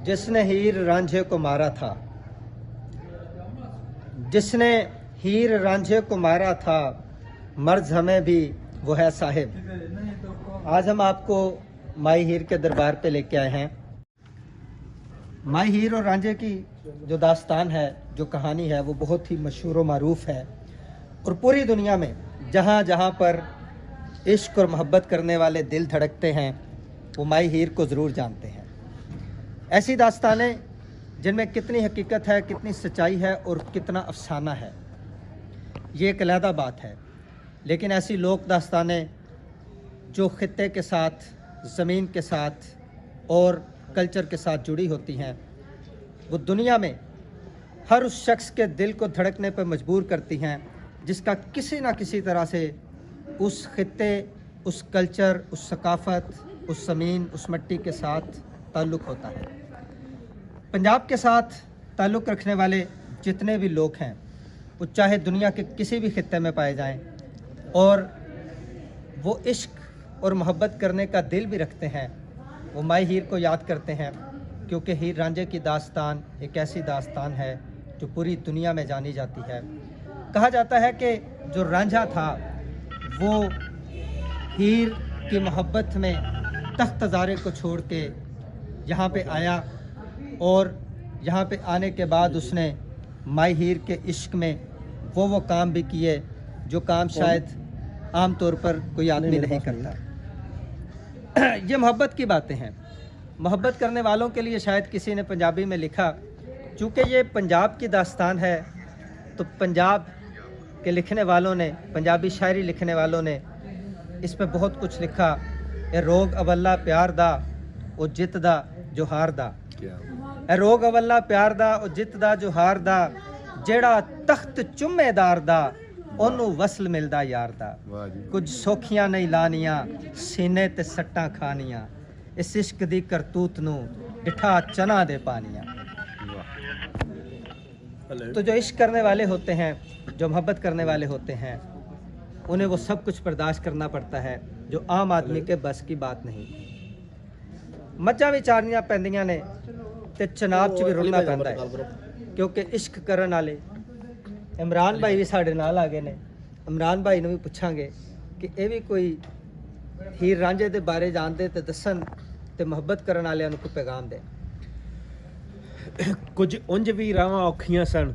जिसने हीर रांझे को मारा था, जिसने हीर रांझे को मारा था, मर्ज हमें भी वो है साहिब। आज हम आपको माही हीर के दरबार पे लेके आए हैं। माही हीर और रांझे की जो दास्तान है, जो कहानी है, वो बहुत ही मशहूर व मारूफ है और पूरी दुनिया में जहाँ जहाँ पर इश्क और मोहब्बत करने वाले दिल धड़कते हैं वो माही हीर को ज़रूर जानते हैं। ऐसी दास्तानें जिनमें कितनी हकीकत है, कितनी सच्चाई है और कितना अफसाना है, ये एक अलहदा बात है। लेकिन ऐसी लोक दास्तानें जो ख़ित्ते के साथ, ज़मीन के साथ और कल्चर के साथ जुड़ी होती हैं, वो दुनिया में हर उस शख्स के दिल को धड़कने पर मजबूर करती हैं जिसका किसी न किसी तरह से उस ख़ित्ते, उस कल्चर, उस सकाफ़त, उस ज़मीन, उस मिट्टी के साथ ताल्लुक़ होता है। पंजाब के साथ ताल्लुक़ रखने वाले जितने भी लोग हैं, वो चाहे दुनिया के किसी भी ख़ित्ते में पाए जाएं और वो इश्क और मोहब्बत करने का दिल भी रखते हैं, वो माही हीर को याद करते हैं, क्योंकि हीर रांझे की दास्तान एक ऐसी दास्तान है जो पूरी दुनिया में जानी जाती है। कहा जाता है कि जो रांझा था वो हीर की मोहब्बत में तख्त हज़ारे को छोड़ के यहाँ पे आया और यहाँ पे आने के बाद उसने माही हीर के इश्क में वो काम भी किए जो काम शायद आम तौर पर कोई आदमी नहीं करता। ये मोहब्बत की बातें हैं। मोहब्बत करने वालों के लिए शायद किसी ने पंजाबी में लिखा, चूँकि ये पंजाब की दास्तान है तो पंजाब के लिखने वालों ने, पंजाबी शायरी लिखने वालों ने इस पर बहुत कुछ लिखा। ए रोग अवल्ला प्यार दा ओ जित दा जो हार दा, ए रोग अवल्ला प्यार दा ओ जित दा जो हार दा, जेड़ा तख्त चुम्मेदार दा ओनू वसल मिलदा यार दा, कुछ सौखियां नहीं लानियां सीने ते सट्टां खानियां, इस इश्क दी करतूत नू डिठा चना दे पानियां। तो जो इश्क करने वाले होते हैं, जो मोहब्बत करने वाले होते हैं, उन्हें वो सब कुछ बर्दाश्त करना पड़ता है जो आम आदमी के बस की बात नहीं। मज्जां भी चारनियां पैंदियां ने ते चनाब च भी रुलना पैंदा है, क्योंकि इश्क करन वाले इमरान भाई भी साढ़े नाल आ गए ने। इमरान भाई नूं भी पुछांगे कि ये भी कोई हीर रांझे दे बारे जानदे ते दसन ते मोहब्बत करन वालियां नूं कोई पैगाम दे। कुछ उंज भी रावां औखियां सन,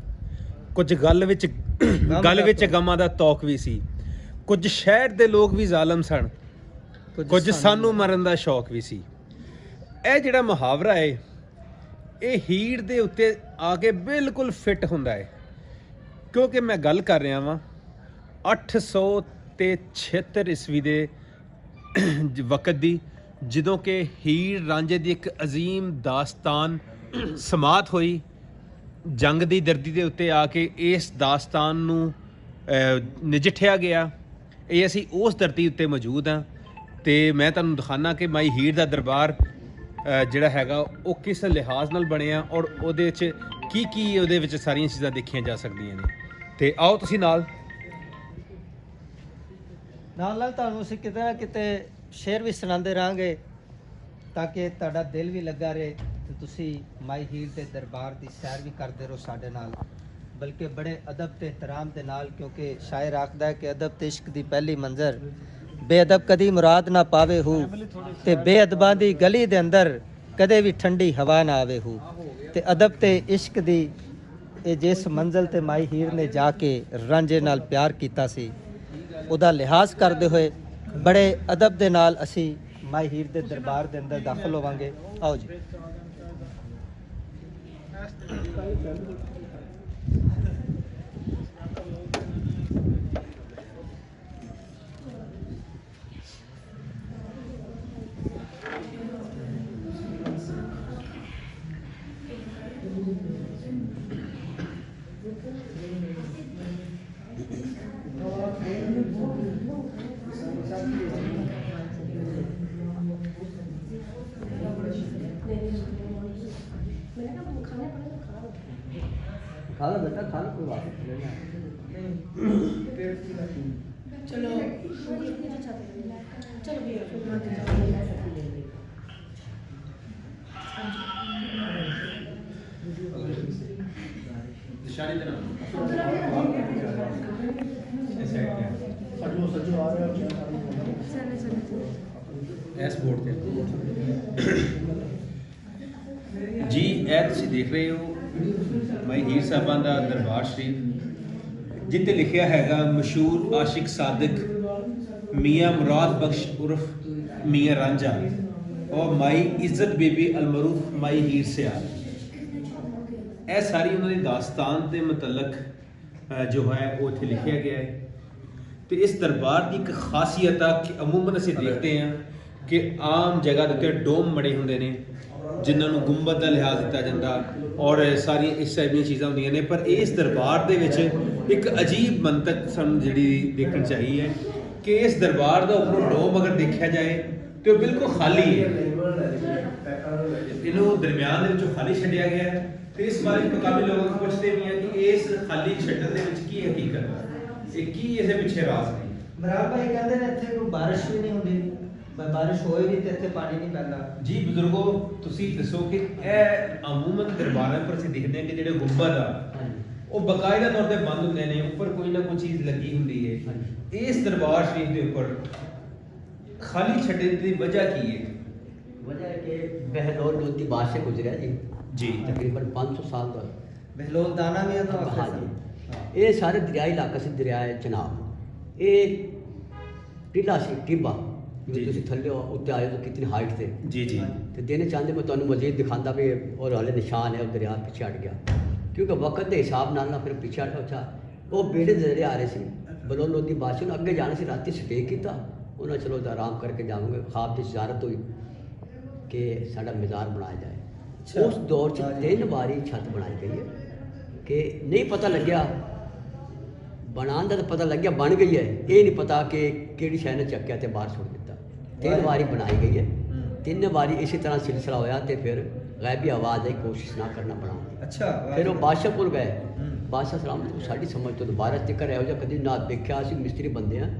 कुछ गल विच गमां दा तौक भी सी, कुछ शहर दे लोग भी ਜ਼ਾਲਮ सन, कुछ सानू मरन दा शौक भी सी। ਇਹ ਜਿਹੜਾ ਮੁਹਾਵਰਾ ਹੈ ਇਹ ਹੀਰ ਦੇ ਉੱਤੇ ਆ ਕੇ ਬਿਲਕੁਲ ਫਿੱਟ ਹੁੰਦਾ ਹੈ, ਕਿਉਂਕਿ ਮੈਂ ਗੱਲ ਕਰ ਰਿਹਾ ਵਾਂ 876 ਈਸਵੀ ਦੇ ਵਕਤ ਦੀ, ਜਦੋਂ ਕਿ ਹੀਰ ਰਾਂਝੇ ਦੀ ਇੱਕ ਅਜ਼ੀਮ ਦਾਸਤਾਨ ਸਮਾਤ ਹੋਈ। ਜੰਗ ਦੀ ਦਰਦੀ ਦੇ ਉੱਤੇ ਆ ਕੇ ਇਸ ਦਾਸਤਾਨ ਨੂੰ ਨਜਿੱਠਿਆ ਗਿਆ। ਇਹ ਅਸੀਂ ਉਸ ਧਰਤੀ ਉੱਤੇ ਮੌਜੂਦ ਹਾਂ ਤੇ ਮੈਂ ਤੁਹਾਨੂੰ ਦਿਖਾਣਾ ਕਿ ਮਾਈ ਹੀਰ ਦਾ ਦਰਬਾਰ ਜਿਹੜਾ ਹੈਗਾ ਉਹ ਕਿਸ ਲਿਹਾਜ਼ ਨਾਲ ਬਣਿਆ ਔਰ ਉਹਦੇ 'ਚ ਕੀ ਉਹਦੇ ਵਿੱਚ ਸਾਰੀਆਂ ਚੀਜ਼ਾਂ ਦੇਖੀਆਂ ਜਾ ਸਕਦੀਆਂ ਨੇ। ਤੇ ਆਓ ਤੁਸੀਂ ਨਾਲ ਤੁਹਾਨੂੰ ਅਸੀਂ ਕਿਤੇ ਨਾ ਕਿਤੇ ਸ਼ੇਰ ਵੀ ਸੁਣਾਉਂਦੇ ਰਹਾਂਗੇ ਤਾਂ ਕਿ ਤੁਹਾਡਾ ਦਿਲ ਵੀ ਲੱਗਾ ਰਹੇ ਤੇ ਤੁਸੀਂ ਮਾਈ ਹੀਰ ਦੇ ਦਰਬਾਰ ਦੀ ਸੈਰ ਵੀ ਕਰਦੇ ਰਹੋ ਸਾਡੇ ਨਾਲ, ਬਲਕਿ ਬੜੇ ਅਦਬ ਤੇ ਇhtਰਾਮ ਦੇ ਨਾਲ, ਕਿਉਂਕਿ ਸ਼ਾਇਰ ਆਖਦਾ ਹੈ ਕਿ ਅਦਬ ਤੇ ਇਸ਼ਕ ਦੀ ਪਹਿਲੀ ਮੰਜ਼ਰ ਬੇਅਦਬ ਕਦੀ ਮੁਰਾਦ ਨਾ ਪਾਵੇ ਹੂ, ਤੇ ਬੇਅਦਬਾਂ ਦੀ ਗਲੀ ਦੇ ਅੰਦਰ ਕਦੇ ਵੀ ਠੰਡੀ ਹਵਾ ਨਾ ਆਵੇ ਹੂ। ਤੇ ਅਦਬ ਤੇ ਇਸ਼ਕ ਦੀ ਇਹ ਜਿਸ ਮੰਜ਼ਲ ਤੇ ਮਾਈ ਹੀਰ ਨੇ ਜਾ ਕੇ ਰਾਂਝੇ ਨਾਲ ਪਿਆਰ ਕੀਤਾ ਸੀ, ਉਹਦਾ ਲਿਹਾਜ਼ ਕਰਦੇ ਹੋਏ ਬੜੇ ਅਦਬ ਦੇ ਨਾਲ ਅਸੀਂ ਮਾਈ ਹੀਰ ਦੇ ਦਰਬਾਰ ਦੇ ਅੰਦਰ ਦਾਖਲ ਹੋਵਾਂਗੇ। ਆਓ ਜੀ। खा लो बेटा, खा लो, कोई बात नहीं। चलो चलो निशानी देना इस साइड पे इस बोर्ड पे जी ਇਹ ਤੁਸੀਂ ਦੇਖ ਰਹੇ ਹੋ ਮਾਈ ਹੀਰ ਸਾਹਿਬਾਂ ਦਾ ਦਰਬਾਰ ਸ਼ਰੀਫ ਜਿੱਤੇ ਲਿਖਿਆ ਹੈਗਾ ਮਸ਼ਹੂਰ ਆਸ਼ਿਕ ਸਾਦਿਕ ਮੀਆਂ ਮੁਰਾਦ ਬਖਸ਼ ਉਰਫ ਮੀਆਂ ਰਾਂਝਾ और माई इज्जत बेबी अलमरूफ माई हीर सियाल ਇਹ ਸਾਰੀ ਉਹਨਾਂ ਦੀ ਦਾਸਤਾਨ ਦੇ ਮੁਤਲਕ ਜੋ ਹੈ ਉਹ ਇੱਥੇ ਲਿਖਿਆ ਗਿਆ ਹੈ ਤੇ ਇਸ ਦਰਬਾਰ ਦੀ ਇੱਕ ਖਾਸੀਅਤ ਆ ਕਿ ਅਮੂਮਨ ਅਸੀਂ ਦੇਖਦੇ ਹਾਂ ਕਿ ਆਮ ਜਗ੍ਹਾ ਦੇ ਉੱਤੇ ਡੋਮ ਮੜੇ ਹੁੰਦੇ ਨੇ ਜਿਨ੍ਹਾਂ ਨੂੰ ਗੁੰਬਦ ਦਾ ਲਿਹਾਜ਼ ਦਿੱਤਾ ਜਾਂਦਾ ਔਰ ਸਾਰੀਆਂ ਇਸ ਟਾਈਪ ਦੀਆਂ ਚੀਜ਼ਾਂ ਹੁੰਦੀਆਂ ਨੇ ਪਰ ਇਸ ਦਰਬਾਰ ਦੇ ਵਿੱਚ ਇੱਕ ਅਜੀਬ ਮੰਤਕ ਸਾਨੂੰ ਜਿਹੜੀ ਦੇਖਣ ਚਾਹੀ ਹੈ ਕਿ ਇਸ ਦਰਬਾਰ ਦਾ ਉੱਪਰੋਂ ਡੋਮ ਅਗਰ ਦੇਖਿਆ ਜਾਏ ਤੇ ਉਹ ਬਿਲਕੁਲ ਖਾਲੀ ਹੈ ਇਹਨੂੰ ਦਰਮਿਆਨ ਦੇ ਵਿੱਚੋਂ ਖਾਲੀ ਛੱਡਿਆ ਗਿਆ ਹੈ ਤੇ ਇਸ ਬਾਰੇ ਮੁਕਾਬਲੇ ਲੋਕਾਂ ਨੂੰ ਪੁੱਛਦੇ ਵੀ ਆ ਕਿ ਇਸ ਖਾਲੀ ਛੱਡਣ ਦੇ ਵਿੱਚ ਕੀ ਹਕੀਕਤ ਹੈ ਇਹ ਕੀ ਇਹਦੇ ਪਿੱਛੇ ਰਾਜ਼ ਨੇ ਮਰਾਰ ਭਾਈ ਕਹਿੰਦੇ ਨੇ ਇੱਥੇ ਕੋਈ ਬਾਰਿਸ਼ ਵੀ ਨਹੀਂ ਹੁੰਦੀ ਬਾਰਿਸ਼ ਹੋਏ ਵੀ ਤੇ ਇੱਥੇ ਪਾਣੀ ਨਹੀਂ ਪੈਂਦਾ ਜੀ ਬਜ਼ੁਰਗੋ ਤੁਸੀਂ ਦੱਸੋ ਕਿ ਇਹ ਅਮੂਮਨ ਦਰਬਾਰਾਂ ਪਰ ਅਸੀਂ ਦੇਖਦੇ ਹਾਂ ਕਿ ਜਿਹੜੇ ਗੁੰਬਦ ਆ ਉਹ ਬਕਾਇਦਾ ਤੌਰ ਤੇ ਬੰਦ ਹੁੰਦੇ ਨੇ ਉੱਪਰ ਕੋਈ ਨਾ ਕੋਈ ਚੀਜ਼ ਲੱਗੀ ਹੁੰਦੀ ਹੈ ਇਸ ਦਰਬਾਰ ਸ਼ਰੀਫ ਦੇ ਉੱਪਰ खाली छड़े की वजह की है वजह है कि बहलोल लोधी बादशाह गुजरिया जी तकरीबन 500 साल का बहलोल दाना भी है तो हाँ जी ये सारे दरियाई इलाका से दरिया चनाब ये टीला सी टिब्बा जो थले उत्ते आए तो कितनी हाइट थे जी जी तो देने चाहते मैं तुम्हें मजीद दिखाता भी और हाले निशान है दरिया पीछे हट गया क्योंकि वक्त के हिसाब नाल फिर पीछे हटा अच्छा वो बेड़े दरिया आ रहे थे बहलोल लोधी बादशाह ने अगे जाने से रात स्टे किया उन्हें चलो तो आराम करके जाऊँगे ख्वाब की इजारत हुई कि साड़ा मज़ार बनाया जाए उस दौर से 3 बारी छत बनाई गई है कि नहीं पता लग्या बनाने का तो पता लग गया बन गई है ये नहीं पता कि केड़ी शह ने चक्या तो बाहर सुट दिता 3 बारी बनाई गई है 3 बारी इसी तरह सिलसिला होया तो फिर गैबी आवाज़ आई कोशिश ना करना बनाने अच्छा फिर वो बादशाहपुर गए बादशाह सलाम साड़ी समझ तो बारिश तक रहो कभी ना देखा असी मिस्त्री बंदे हैं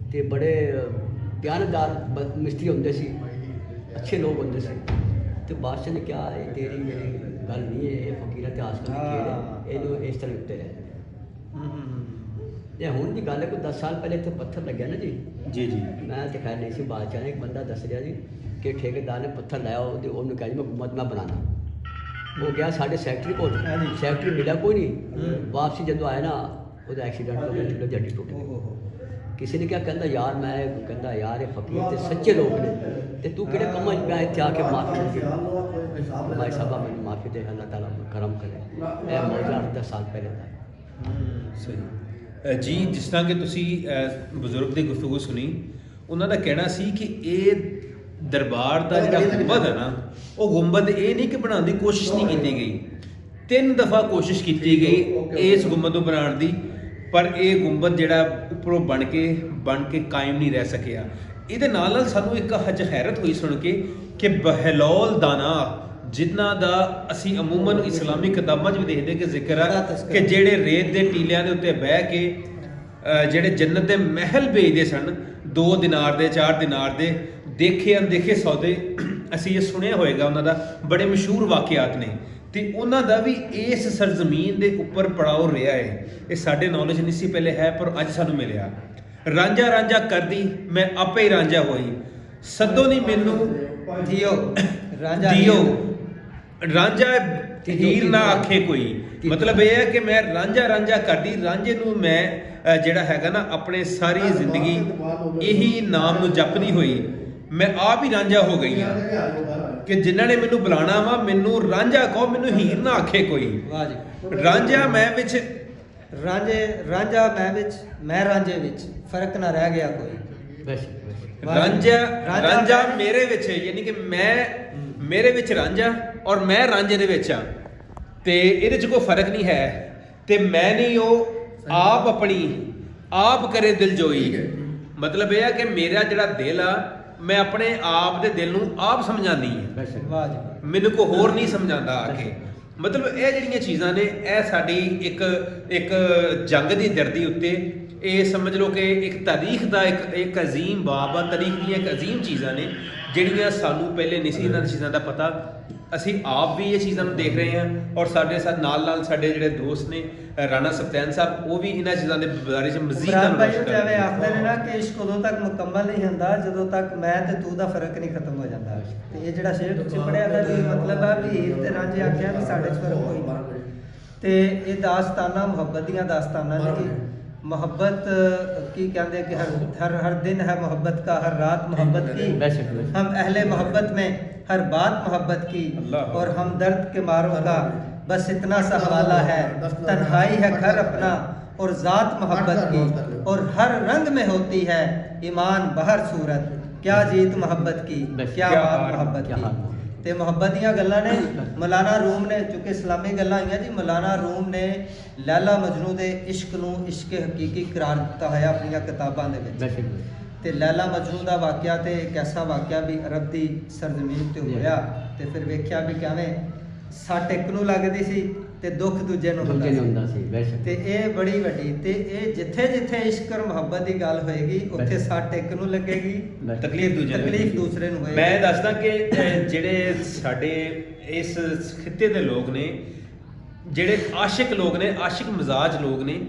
तो बड़े प्यारदार मिस्त्री होंगे सी अच्छे लोग होंगे सी तो बादशाह ने क्या ये तेरी मेरी गल नहीं है ये फकीर इतिहास का खेल है ये इस तरह उत्ते रहते हूँ की गल है कोई 10 साल पहले इतने पत्थर लगे ना जी जी जी मैं तो खैर नहीं सी बादशाह ने एक बंदा दस रहा जी कि ठेकेदार ने पत्थर लाया उन्होंने कहा जी मैं गुम्बद मैं बनाना वो गया साढ़े सैकटरी को सैकटरी मिला कोई नहीं वापसी जो आया ना वो एक्सीडेंट हो गया जड्डी टूट गई किसी ने क्या कहता यार मैं कहता यार ये फकीर ते सच्चे लोग ने ते तू किहड़े कम्मां च मैं इत्थे आके माफी मंगी भाई साहब मैंने माफी दे अल्लाह ताला करम करे ए मौजूदा 10 साल पहले दा सही जी जिस तरह कि तुसी बजुर्ग ਦੀ ਗੁਫ਼ਤਗੂ ਸੁਣੀ ਉਹਨਾਂ ਦਾ ਕਹਿਣਾ ਸੀ ਕਿ ਇਹ ਦਰਬਾਰ ਦਾ ਜਿਹੜਾ ਗੁੰਬਦ ਹੈ ਨਾ ਉਹ ਗੁੰਬਦ ਇਹ ਨਹੀਂ ਕਿ ਬਣਾਉਣ ਦੀ ਕੋਸ਼ਿਸ਼ ਨਹੀਂ ਕੀਤੀ ਗਈ 3 ਦਫਾ ਕੋਸ਼ਿਸ਼ ਕੀਤੀ ਗਈ ਇਸ ਗੁੰਬਦ ਨੂੰ ਬਣਾਉਣ ਦੀ ਪਰ ਇਹ ਗੁੰਬਦ ਜਿਹੜਾ ਉੱਪਰੋਂ ਬਣ ਕੇ ਕਾਇਮ ਨਹੀਂ ਰਹਿ ਸਕਿਆ ਇਹਦੇ ਨਾਲ ਸਾਨੂੰ ਇੱਕ ਹਜ ਹੈਰਤ ਹੋਈ ਸੁਣ ਕੇ ਕਿ ਬਹਿਲੋਲ ਦਾਨਾ ਜਿਨ੍ਹਾਂ ਦਾ ਅਸੀਂ ਅਮੂਮਨ ਇਸਲਾਮੀ ਕਿਤਾਬਾਂ 'ਚ ਵੀ ਦੇਖਦੇ ਕਿ ਜ਼ਿਕਰ ਆ ਕਿ ਜਿਹੜੇ ਰੇਤ ਦੇ ਟੀਲਿਆਂ ਦੇ ਉੱਤੇ ਬਹਿ ਕੇ ਜਿਹੜੇ ਜੰਨਤ ਦੇ ਮਹਿਲ ਵੇਚਦੇ ਸਨ 2 ਦਿਨਾਰ ਦੇ 4 ਦਿਨਾਰ ਦੇ ਦੇਖੇ ਅਣਦੇਖੇ ਸੌਦੇ ਅਸੀਂ ਇਹ ਸੁਣਿਆ ਹੋਏਗਾ ਉਹਨਾਂ ਦਾ ਬੜੇ ਮਸ਼ਹੂਰ ਵਾਕਿਆਤ ਨੇ ਤੇ ਉਹਨਾਂ ਦਾ ਵੀ ਇਸ ਸਰਜ਼ਮੀਨ ਦੇ ਉੱਪਰ ਪੜਾਓ ਰਿਹਾ ਹੈ ਇਹ ਸਾਡੇ ਨੌਲੇਜ ਨਹੀਂ ਸੀ ਪਹਿਲੇ ਹੈ ਪਰ ਅੱਜ ਸਾਨੂੰ ਮਿਲਿਆ ਰਾਂਝਾ ਰਾਂਝਾ ਕਰਦੀ ਮੈਂ ਆਪੇ ਹੀ ਰਾਂਝਾ ਹੋਈ ਸੱਦੋ ਨਹੀਂ ਮੈਨੂੰ ਦਿਓ ਰਾਂਝਾ ਹੀਰ ਨਾ ਆਖੇ ਕੋਈ मतलब ये है कि मैं रांझा रांझा करती रांझे नूं मैं जिहड़ा हैगा ना अपने सारी जिंदगी यही नाम नूं जपदी हुई मैं आप ही रांझा हो गई हाँ कि जिन्हां ने मैनू बुलाना वा मैनू रांझा कहो मैनू हीर ना आखे कोई रांझा मैं विच रांझा मैं रांझे विच फर्क ना रह गया कोई रांझा मेरे विच यानी कि मैं मेरे विच रांझा और मैं रांझे दे विच आ ਤੇ ਇਹਦੇ 'ਚ ਕੋਈ ਫਰਕ ਨਹੀਂ ਹੈ ਤੇ ਮੈਂ ਨਹੀਂ ਉਹ ਆਪ ਆਪਣੀ ਆਪ ਕਰੇ ਦਿਲ ਜੋਈ ਮਤਲਬ ਇਹ ਆ ਕਿ ਮੇਰਾ ਜਿਹੜਾ ਦਿਲ ਆ ਮੈਂ ਆਪਣੇ ਆਪ ਦੇ ਦਿਲ ਨੂੰ ਆਪ ਸਮਝਾਉਂਦੀ ਹੈ ਮੈਨੂੰ ਕੋਈ ਹੋਰ ਨਹੀਂ ਸਮਝਾਉਂਦਾ ਆ ਕੇ ਮਤਲਬ ਇਹ ਜਿਹੜੀਆਂ ਚੀਜ਼ਾਂ ਨੇ ਇਹ ਸਾਡੀ ਇੱਕ ਜੰਗ ਦੀ ਧਰਤੀ ਉੱਤੇ ਇਹ ਸਮਝ ਲਓ ਕਿ ਇੱਕ ਤਾਰੀਖ ਦਾ ਇੱਕ ਅਜ਼ੀਮ ਬਾਬ ਆ ਤਾਰੀਖ ਦੀਆਂ ਇੱਕ ਅਜ਼ੀਮ ਚੀਜ਼ਾਂ ਨੇ ਜਿਹੜੀਆਂ ਸਾਨੂੰ ਪਹਿਲੇ ਨਹੀਂ ਸੀ ਇਹਨਾਂ ਚੀਜ਼ਾਂ ਦਾ ਪਤਾ। ਅਸੀਂ ਆਪ ਵੀ ਇਹ ਚੀਜ਼ਾਂ ਨੂੰ ਦੇਖ ਰਹੇ ਹਾਂ ਔਰ ਸਾਡੇ ਸਾਥ ਨਾਲ ਸਾਡੇ ਜਿਹੜੇ ਦੋਸਤ ਨੇ ਰਾਣਾ ਸਫਤੈਨ ਸਾਹਿਬ, ਉਹ ਵੀ ਇਹਨਾਂ ਚੀਜ਼ਾਂ ਦੇ ਬਾਰੇ 'ਚ ਮਜ਼ੀਦ ਇਮਰਾਨ ਭਾਈ ਉਹ ਜਿਵੇਂ ਆਖਦੇ ਨੇ ਨਾ ਕਿ ਇਸ਼ਕ ਉਦੋਂ ਤੱਕ ਮੁਕੰਮਲ ਨਹੀਂ ਹੁੰਦਾ ਜਦੋਂ ਤੱਕ ਮੈਂ ਤੇ ਤੂੰ ਦਾ ਫਰਕ ਨਹੀਂ ਖਤਮ ਹੋ ਜਾਂਦਾ। ਤੇ ਇਹ ਜਿਹੜਾ ਸ਼ੇਰ ਤੁਸੀਂ ਪੜਿਆ ਦਾ ਵੀ ਮਤਲਬ ਹੈ ਵੀ ਹੀਰ ਤੇ ਰਾਂਝੇ ਆਖਿਆ ਵੀ ਸਾਡੇ 'ਚ ਫਰਕ ਕੋਈ ਨਹੀਂ। ਤੇ ਇਹ ਦਾਸਤਾਨਾਂ ਮੁਹੱਬਤ ਦੀਆਂ ਦਾਸਤਾਨਾਂ ਨੇ ਕਿ मोहब्बत की कहते कि हर दिन है मोहब्बत का, हर रात मोहब्बत की, हम अहले मोहब्बत में हर बात मोहब्बत की, और हम दर्द के मारों का बस इतना सा हवाला है, तन्हाई है घर अपना और ज़ात मोहब्बत की, और हर रंग में होती है ईमान बहर सूरत, क्या जीत मोहब्बत की, क्या बात मोहब्बत की। ਤੇ ਮੁਹੱਬਤ ਦੀਆਂ ਗੱਲਾਂ ਨੇ ਮੌਲਾਨਾ ਰੂਮ ਨੇ, ਚੁੱਕੇ ਇਸਲਾਮੀ ਗੱਲਾਂ ਆਈਆਂ ਜੀ, ਮੌਲਾਨਾ ਰੂਮ ਨੇ ਲੈਲਾ ਮਜਨੂ ਦੇ ਇਸ਼ਕ ਨੂੰ ਇਸ਼ਕ ਹਕੀਕੀ ਕਰਾਰ ਦਿੱਤਾ ਹੋਇਆ ਆਪਣੀਆਂ ਕਿਤਾਬਾਂ ਦੇ ਵਿੱਚ। ਤੇ ਲੈਲਾ ਮਜਨੂ ਦਾ ਵਾਕਿਆ ਤੇ ਇੱਕ ਐਸਾ ਵਾਕਿਆ ਵੀ ਅਰਬ ਦੀ ਸਰਜ਼ਮੀਨ ਤੇ ਹੋਇਆ ਤੇ ਫਿਰ ਵੇਖਿਆ ਵੀ ਕਿਵੇਂ ਸੱਟ ਇੱਕ ਨੂੰ ਲੱਗਦੀ ਸੀ ਤੇ ਦੁੱਖ ਦੂਜੇ ਨੂੰ ਹੁੰਦਾ ਸੀ। ਤੇ ਇਹ ਬੜੀ ਵੱਡੀ, ਤੇ ਇਹ ਜਿੱਥੇ ਜਿੱਥੇ ਇਸ਼ਕ ਔਰ ਮੁਹੱਬਤ ਦੀ ਗੱਲ ਹੋਏਗੀ ਉੱਥੇ ਸੱਟ ਇੱਕ ਨੂੰ ਲੱਗੇਗੀ, ਤਕਲੀਫ ਦੂਸਰੇ ਨੂੰ ਹੋਏਗੀ। ਮੈਂ ਦੱਸਦਾ ਕਿ ਜਿਹੜੇ ਸਾਡੇ ਇਸ ਖਿੱਤੇ ਦੇ ਲੋਕ ਨੇ, ਜਿਹੜੇ ਆਸ਼ਿਕ ਲੋਕ ਨੇ, ਆਸ਼ਿਕ ਮਿਜ਼ਾਜ ਲੋਕ ਨੇ,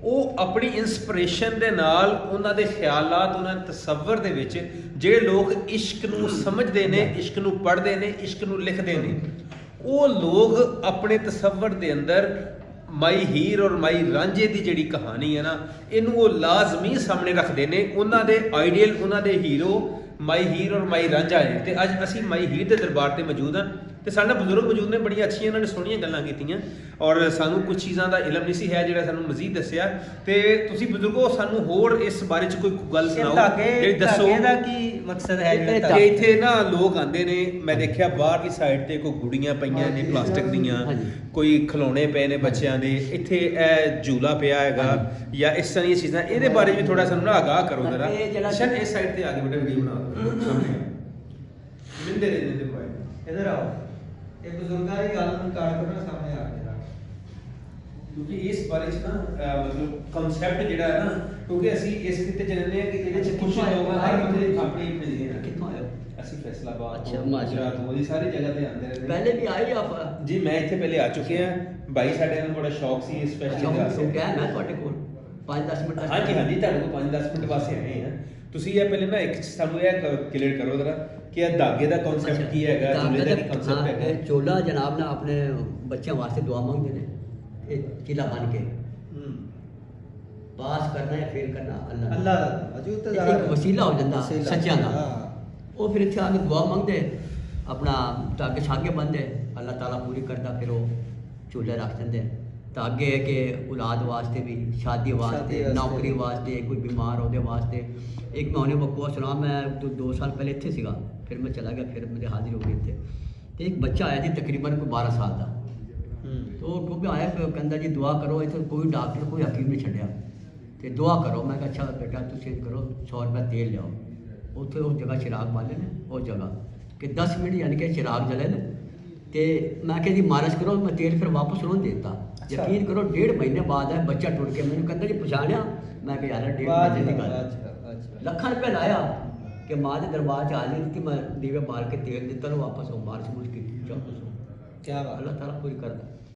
ਉਹ ਆਪਣੀ ਇਨਸਪੀਰੇਸ਼ਨ ਦੇ ਨਾਲ ਉਹਨਾਂ ਦੇ ਖਿਆਲਾਤ, ਉਹਨਾਂ ਦੇ ਤਸੱਵਰ ਦੇ ਵਿੱਚ ਜਿਹੜੇ ਲੋਕ ਇਸ਼ਕ ਨੂੰ ਸਮਝਦੇ ਨੇ, ਇਸ਼ਕ ਨੂੰ ਪੜ੍ਹਦੇ ਨੇ, ਇਸ਼ਕ ਨੂੰ ਲਿਖਦੇ ਨੇ, ਉਹ ਲੋਕ ਆਪਣੇ ਤਸੱਵਰ ਦੇ ਅੰਦਰ ਮਾਈ ਹੀਰ ਔਰ ਮਾਈ ਰਾਂਝੇ ਦੀ ਜਿਹੜੀ ਕਹਾਣੀ ਹੈ ਨਾ, ਇਹਨੂੰ ਉਹ ਲਾਜ਼ਮੀ ਸਾਹਮਣੇ ਰੱਖਦੇ ਨੇ। ਉਹਨਾਂ ਦੇ ਆਈਡੀਅਲ, ਉਹਨਾਂ ਦੇ ਹੀਰੋ ਮਾਈ ਹੀਰ ਔਰ ਮਾਈ ਰਾਂਝਾ ਹੈ। ਤੇ ਅੱਜ ਅਸੀਂ ਮਾਈ ਹੀਰ ਦੇ ਦਰਬਾਰ ਤੇ ਮੌਜੂਦ ਹਾਂ ਤੇ ਸਾਡੇ ਨਾਲ ਬਜ਼ੁਰਗ ਮੌਜੂਦ ਨੇ, ਬੜੀਆਂ ਅੱਛੀਆਂ ਇਹਨਾਂ ਨੇ ਸੋਹਣੀਆਂ ਗੱਲਾਂ ਕੀਤੀਆਂ ਔਰ ਸਾਨੂੰ ਕੁਝ ਚੀਜ਼ਾਂ ਦਾ ਇਲਮ ਨਹੀਂ ਸੀ ਹੈ ਜਿਹੜਾ ਸਾਨੂੰ ਮਜ਼ੀਦ ਦੱਸਿਆ। ਤੇ ਤੁਸੀਂ ਬਜ਼ੁਰਗੋ ਸਾਨੂੰ ਹੋਰ ਇਸ ਬਾਰੇ 'ਚ ਕੋਈ ਗੱਲ ਸੁਣਾਓ, ਜਿਹੜੀ ਦੱਸੋ ਇਹਦਾ ਕੀ ਮਕਸਦ ਹੈ। ਕਿ ਇੱਥੇ ਨਾ ਲੋਕ ਆਉਂਦੇ ਨੇ, ਮੈਂ ਦੇਖਿਆ ਬਾਹਰਲੀ ਸਾਈਡ ਤੇ ਕੋਈ ਗੁੜੀਆਂ ਪਈਆਂ ਨੇ ਪਲਾਸਟਿਕ ਦੀਆਂ, ਕੋਈ ਖਿਲੌਣੇ ਪਏ ਨੇ ਬੱਚਿਆਂ ਦੇ, ਇੱਥੇ ਇਹ ਝੂਲਾ ਪਿਆ ਹੈਗਾ ਜਾਂ ਇਸ ਤਰ੍ਹਾਂ ਦੀਆਂ ਚੀਜ਼ਾਂ, ਇਹਦੇ ਬਾਰੇ ਵੀ ਥੋੜਾ ਸਾਨੂੰ ਨਾ ਆਗਾਹ ਕਰੋ ਜਰਾ। ਸ਼ਨ ਇਸ ਸਾਈਡ ਤੇ ਆ ਕੇ ਬੇਟਾ ਵੀਡੀਓ ਬਣਾ ਮਿਲਦੇ ਰਹਿੰਦੇ ਭਾਈ, ਇਧਰ ਆਓ। ਇਹ ਬਜ਼ੁਰਗਾਂ ਦੀ ਗੱਲ ਨੂੰ ਕਾਟ ਕਰਨਾ ਸਾਹਮਣੇ ਆ ਗਿਆ, ਕਿਉਂਕਿ ਇਸ ਬਾਰੇ 'ਚ ਨਾ ਮਤਲਬ ਕਨਸੈਪਟ ਜਿਹੜਾ ਹੈ ਨਾ, ਕਿਉਂਕਿ ਅਸੀਂ ਇਸ ਕਿਤੇ ਚ ਰਹਿੰਦੇ ਹਾਂ ਕਿ ਇਹਦੇ 'ਚ ਕੁਝ ਲੋਕ ਹਰ ਬੰਦੇ ਆਪਣੀ ਆਪਣੀ ਹੈ। ਕਿੱਥੋਂ ਆਏ ਹੋ? ਅਸੀਂ ਫੈਸਲਾਬਾਦ, ਅੱਛਾ, ਮਾਜਰਾ ਤੋਂ, ਉਹਦੀ ਸਾਰੀ ਜਗ੍ਹਾ ਤੇ ਆਉਂਦੇ ਰਹਿੰਦੇ। ਪਹਿਲੇ ਵੀ ਆਏ ਆਪਾਂ ਜੀ, ਮੈਂ ਇੱਥੇ ਪਹਿਲੇ ਆ ਚੁੱਕੇ ਹਾਂ। ਭਾਈ ਸਾਡੇ ਨੂੰ ਬੜਾ ਸ਼ੌਕ ਸੀ ਸਪੈਸ਼ਲੀ ਵਾਸਤੇ। ਕਿਹਾ ਮੈਂ ਤੁਹਾਡੇ ਕੋਲ 5-10 ਮਿੰਟ। ਹਾਂਜੀ ਹਾਂਜੀ, ਤੁਹਾਡੇ ਕੋਲ 5-10 ਮਿੰਟ ਵਾਸਤੇ ਆਏ ਹਾਂ। ਤੁਸੀਂ ਇਹ ਪਹਿਲੇ ਨਾ ਇੱਕ ਸਾਨੂੰ ਇਹ ਕਲੀਅਰ ਕਰੋ ਜਰਾ ਕਿ ਇਹ ਧਾਗੇ ਦਾ ਕਨਸੈਪਟ ਕੀ ਹੈਗਾ, ਝੂਲੇ ਦਾ ਕੀ ਕਨਸੈਪਟ ਹੈਗਾ। ਚੋਲਾ ਜਨਾਬ ਨਾ ਆਪਣੇ ਬੱਚਿਆਂ ਵਾਸਤੇ ਦੁਆ ਮੰਗਦੇ ਨੇ, ਇਹ ਕਿਲਾ ਬਣ ਕੇ ਪਾਸ ਕਰਨਾ ਹੈ, ਫੇਰ ਕਰਨਾ ਅੱਲਾ ਦਾ ਇੱਕ ਵਸੀਲਾ ਹੋ ਜਾਂਦਾ ਸੱਚਿਆਂ ਦਾ। ਉਹ ਫਿਰ ਇੱਥੇ ਆ ਕੇ ਦੁਆ ਮੰਗਦੇ, ਆਪਣਾ ਧਾਗੇ ਛਾਗੇ ਬੰਨਦੇ, ਅੱਲਾਹ ਤਾਲਾ ਪੂਰੀ ਕਰਦਾ, ਫਿਰ ਉਹ ਝੂਲੇ ਰੱਖ ਦਿੰਦੇ। ਤਾਂ ਅੱਗੇ ਹੈ ਕਿ ਔਲਾਦ ਵਾਸਤੇ ਵੀ, ਸ਼ਾਦੀ ਵਾਸਤੇ, ਨੌਕਰੀ ਵਾਸਤੇ, ਕੋਈ ਬਿਮਾਰ ਉਹਦੇ ਵਾਸਤੇ। ਇੱਕ ਮੈਂ ਉਹਨੇ ਬਕੂਆ ਸੁਣਾ, ਮੈਂ 2 ਸਾਲ ਪਹਿਲੇ ਇੱਥੇ ਸੀਗਾ, ਫਿਰ ਮੈਂ ਚਲਾ ਗਿਆ, ਫਿਰ ਮੇਰੀ ਹਾਜ਼ਰੀ ਹੋ ਗਈ ਇੱਥੇ। ਤੇ ਇੱਕ ਬੱਚਾ ਆਇਆ ਜੀ ਤਕਰੀਬਨ ਕੋਈ 12 ਸਾਲ ਦਾ, तो टोबे आया कहता जी दुआ करो, इतने कोई डॉक्टर कोई हकीम नहीं छड़िया, तो दुआ करो। मैं अच्छा बेटा तुम करो 100 रुपया तेल लियाओ, उत्थे उस जगह चिराग बाले ने, उस जगह कि 10 मिनट यानी कि चिराग जले ने, तो मैं कहा जी मालिश करो, मैं तेल फिर वापस उन्होंने देता। यकीन करो 1.5 महीने बाद है बच्चा टुट के मैंने कहता जी पछाणिया, मैं कहा यार 1.5 महीने की गल, लखा रुपया लाया कि माँ के दरबार च हाजिरी दी, मैं दीवे बाल के तेल दिता, वापस मालिश मुलिश की, क्या अल्लाह ताला पूरी कर।